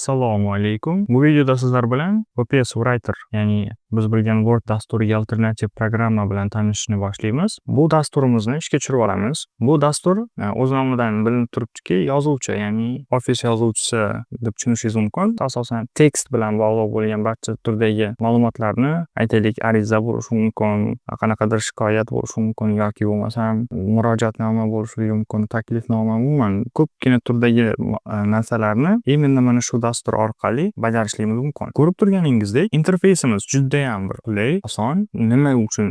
Assalomu alaykum. Bu videoda sizlar bilan OPS Writer, ya'ni biz bilgan Word dasturiga alternativ programma bilan tanishishni boshlaymiz. Bu dasturimizni ishga tushirib olamiz. Bu dastur o'z nomidan bilinib turibdiki, yozuvchi, ya'ni Office yozuvchisi deb tushunishingiz mumkin. Asosan tekst bilan bog'liq bo'lgan barcha turdagi ma'lumotlarni, aytaylik, ariza bo'lishi mumkin, qanaqadir shikoyat bo'lishi mumkin yoki bo'lmasam murojaatnoma bo'lishi mumkin, taklifnoma, umuman ko'pgina turdagi narsalarni именно mana shu dastur orqali bajarishimiz mumkin. Ko'rib turganingizdek, interfeysimiz juda ham bir qulay, oson. Nima uchun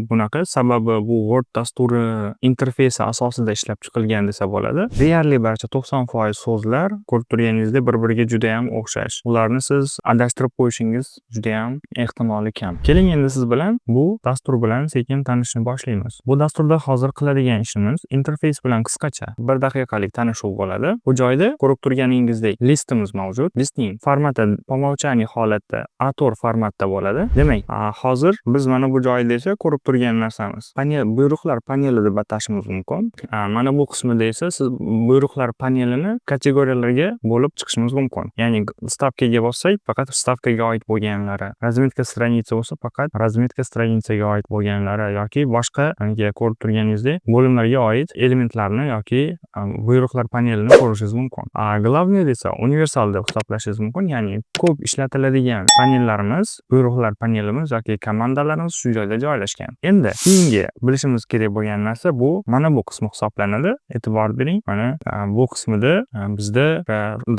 bunaqa? Sababi bu Word dasturi interfeysi asosida ishlab chiqilgan desa bo'ladi. Deyarli barcha 90% so'zlar ko'rib turganingizdek bir-biriga juda ham o'xshash. Ularni siz adashtirib qo'yishingiz juda ham ehtimoli kam. Keling endi siz bilan bu dastur bilan sekin tanishishni boshlaymiz. Bu dasturda hozir qiladigan ishimiz interfeys bilan qisqacha 1 daqiqalik tanishuv bo'ladi. Bu joyda ko'rib turganingizdek listimiz mavjud. Listning formati pomolchani holatda A4 formatda bo'ladi. Demak, hozir biz mana bu joyda esa ko'rib turgan narsamiz panel, buyruqlar paneli deb atashimiz mumkin. Mana bu qismida esa siz buyruqlar panelini kategoriyalarga bo'lib chiqishimiz mumkin. Ya'ni stavkaga bossak, faqat stavkaga oid bo'lganlari, razmetka stranitsa bo'lsa, faqat razmetka stranitsaga oid bo'lganlari yoki boshqa ko'rib turganingizdek bo'limlarga oid elementlarni yoki buyruqlar panelini ko'rishingiz mumkin. Главное esa universal deb hisoblashingiz mumkin. Ya'ni ko'p ishlatiladigan panellarimiz, buyruqlar panelimiz yoki komandalarimiz shu joyda joylashgan. Endi keyingi bilishimiz kerak bo'lgan narsa bu mana bu qismi hisoblanadi. E'tibor bering, mana bu qismida bizda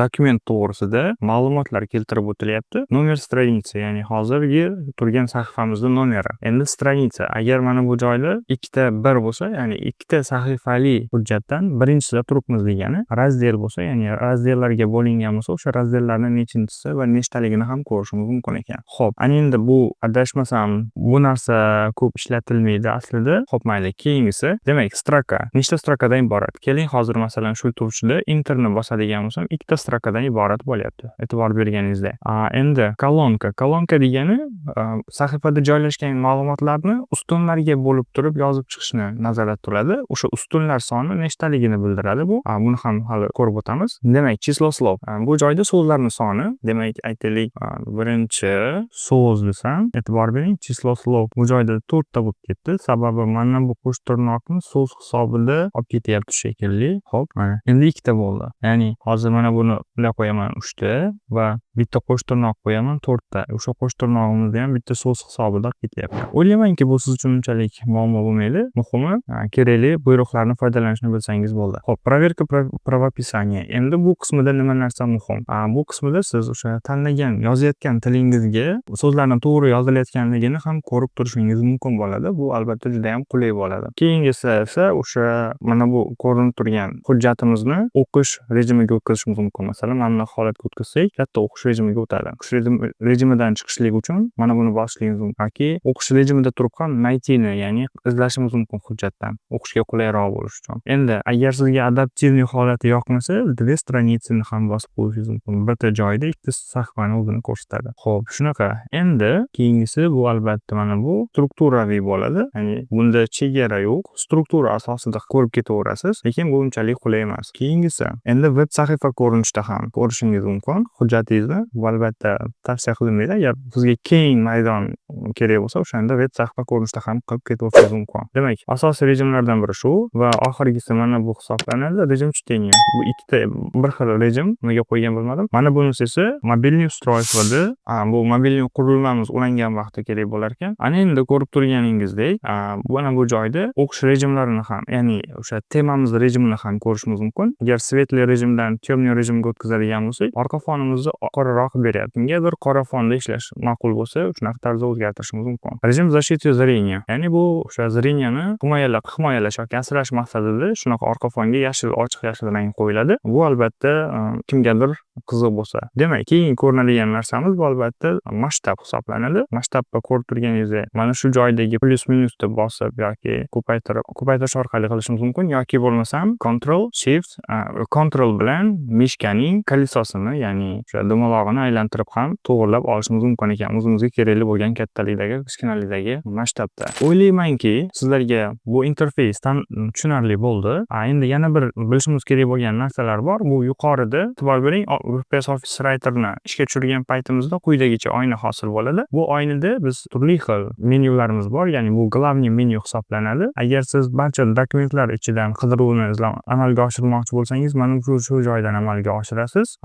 dokument to'g'risida ma'lumotlar keltirib o'tilyapti. Nomer stranitsa, ya'ni hozirgi turgan sahifamizning nomeri. Endi stranitsa, agar mana bu joyda ikkita bir bo'lsa, ya'ni ikkita sahifali hujjatdan birinchisida turibmiz degani. Razdel bo'lsa, ya'ni razdellarga bo'lingan bo'lsa, o'sha razdellarning nechinchisi va nechtaligini ham ko'rishimiz mumkin ekan. Xo'p, ana endi bu adashmasam bu narsa ko'p ishlatilmaydi aslida. Xo'p, mayli, keyingisi, demak, stroka nechta strokadan iborat? Keling, hozir masalan shu tuvchida enterni bosadigan bo'lsam, ikkita strokadan iborat bo'lyapti. E'tibor berganingizda. Endi kolonka degani sahifada joylashgan ma'lumotlarni ustunlarga bo'lib turib yozib chiqishni nazarda tutadi. O'sha ustunlar soni nechtaligini bildiradi bu. Buni ham hali ko'rib o'tamiz. Demak, числослов. Bu joyda so'zlarning soni, demak, aytaylik, birinchi so'z desam, e'tibor bering, числослов bu joyda 4 ta bo'lib ketdi. Sababi mana bu qo'sh tirnoqni so'z hisobida olib ketyapti shekilli. Xo'p, mana endi ikkita bo'ldi. Ya'ni hozir mana buni qilib qo'yaman 3 ta va bitta qo'sh tirnoq qo'yaman 4 ta. O'sha qo'sh tirnog'imizni ham bitta so'z hisobida olib ketyapti. O'ylaymanki, bu siz uchun unchalik muammo bo'lmaydi. Muhimi, kerakli buyruqlarni foydalanishni bilsangiz bo'ldi. Xo'p, проверка правописания. Endi bu qismida nima narsa muhim? Bu qismida siz o'sha tanlagan, yozayotgan tilingizga so'zlarning to'g'ri yozilayotganligini ham ko'rib turishingiz mumkin bo'ladi. Bu albatta juda ham qulay bo'ladi. Keyingisi esa o'sha mana bu ko'rinib turgan hujjatimizni o'qish rejimiga o'tkazishimiz mumkin. Masalan, mana bu holatga o'tkazsak, katta o'qish rejimiga o'tadi. O'qish rejimidan chiqishlik uchun mana buni bosishimiz mumkin. Yoki o'qish rejimida turib ham найтini, ya'ni izlashimiz mumkin hujjatdan, o'qishga qulayroq bo'lish uchun. Endi agar sizga adaptivniy holati yoqmasa, dve stranitsani ham bosib qo'yishingiz mumkin. Bitta joyda ikkita sahifani o'zini ko'rsatadi. Xo'p, shunaqa. Endi keyingisi bu albatta mana bu strukturaviy bo'ladi. Ya'ni bunda chegara yo'q. Struktura asosida ko'rib ketaverasiz, lekin bu unchalik qulay emas. Keyingisi, endi web sahifa ko'rinishida ham ko'rishingiz mumkin hujjatingizni. Bu albatta tavsiya qilinmaydi. Agar sizga keng maydon kerak bo'lsa, o'shanda web sahifa ko'rinishida ham qilib ketaverishingiz mumkin. Demak, asosiy rejimlardan biri shu va oxirgisi mana bu hisoblanadi. Rejim чтения. Bu ikkita bir xil rejim, nega qo'ygan bilmadim. Mana bunisi esa mobilniy устройствоda, bu mobilniy qurilmamiz ulangan vaqtda kerak bo'lar ekan. Ana endi ko'rib turganingizdek, mana bu joyda o'qish rejimlarini ham, ya'ni o'sha temamiz rejimini ham ko'rishimiz mumkin. Agar svetli rejimdan temniy rejimga o'tkazadigan bo'lsak, orqa fonimizni qoraroq beryapti. Kimgadir qora fonda ishlash ma'qul bo'lsa, shunaqa tarzda o'zgartirishimiz mumkin. Rejim защиты зрения, ya'ni bu o'sha zreniyani himoyalash yoki asrash maqsadida shunaqa orqa fonga yashil, ochiq yashil rang qo'yiladi. Bu albatta kimgadir qiziq bo'lsa. Demak, keyin ko'rinadigan narsamiz bu albatta masshtab hisoblanadi. Masshtabga ko'rib turganingizda mana shu joydagi plus minus deb bosib yoki ko'paytirish orqali qilishimiz mumkin yoki bo'lmasam Ctrl bilan mishkaning kolesosini, ya'ni o'sha dumaloqni aylantirib ham to'g'rilab olishimiz mumkin ekan. O'zimizga kerakli bo'lgan kattalikdagi, kichkinalikdagi masshtabda. O'ylaymanki, sizlarga bu interfeys tushunarli bo'ldi. Endi yana bir bilishimiz kerak bo'lgan narsalar bor. Bu yuqorida, e'tibor bering, WordPress Office Writer'ni ishga tushirgan paytimizda quyidagicha oyna hosil bo'ladi. Bu oynada biz turli xil menyularimiz bor, ya'ni bu glavniy menyu hisoblanadi. Agar siz barcha dokumentlar ichidan qidiruvni amalga oshirmoqchi bo'lsangiz, mana shu joydan amalga oshirasiz.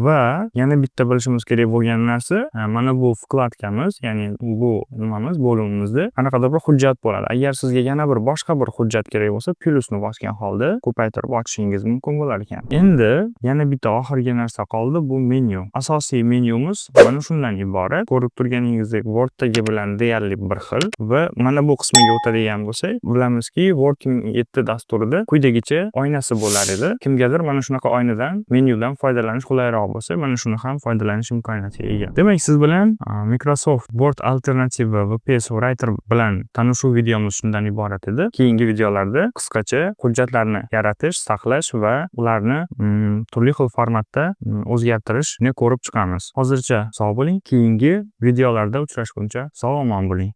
Va yana bitta bilishimiz kerak bo'lgan narsa, mana bu vkladkamiz, ya'ni bu nimamiz, bo'limimizda qanaqadir bir hujjat bo'ladi. Agar sizga yana bir boshqa bir hujjat kerak bo'lsa, plyusni bosgan holda ko'paytirib ochishingiz mumkin bo'lar ekan. Endi yana bitta oxirgi narsa qoldi, bu menyu. Asosiy menyumiz mana shundan iborat. Ko'rib turganingizdek Word'dagi bilan deyarli bir xil va mana bu qismiga o'tadigan bo'lsak, bilamizki Word'ning 7 dasturida quyidagicha oynasi bo'lar edi. Kimgadir mana shunaqa oynadan, menyudan foydalanish qulayroq bo'lsa, mana shuni ham foydalanish imkoniyatiga ega. Demak, siz bilan Microsoft Word alternativi WPS Writer bilan tanishuv videomiz shundan iborat edi. Keyingi videolarda qisqacha hujjatlarni yaratish, saqlash va ularni turli xil formatda o'zgartirishni ko'rib chiqamiz. Hozircha sog' bo'ling. Keyingi videolarda uchrashguncha sog' omon bo'ling.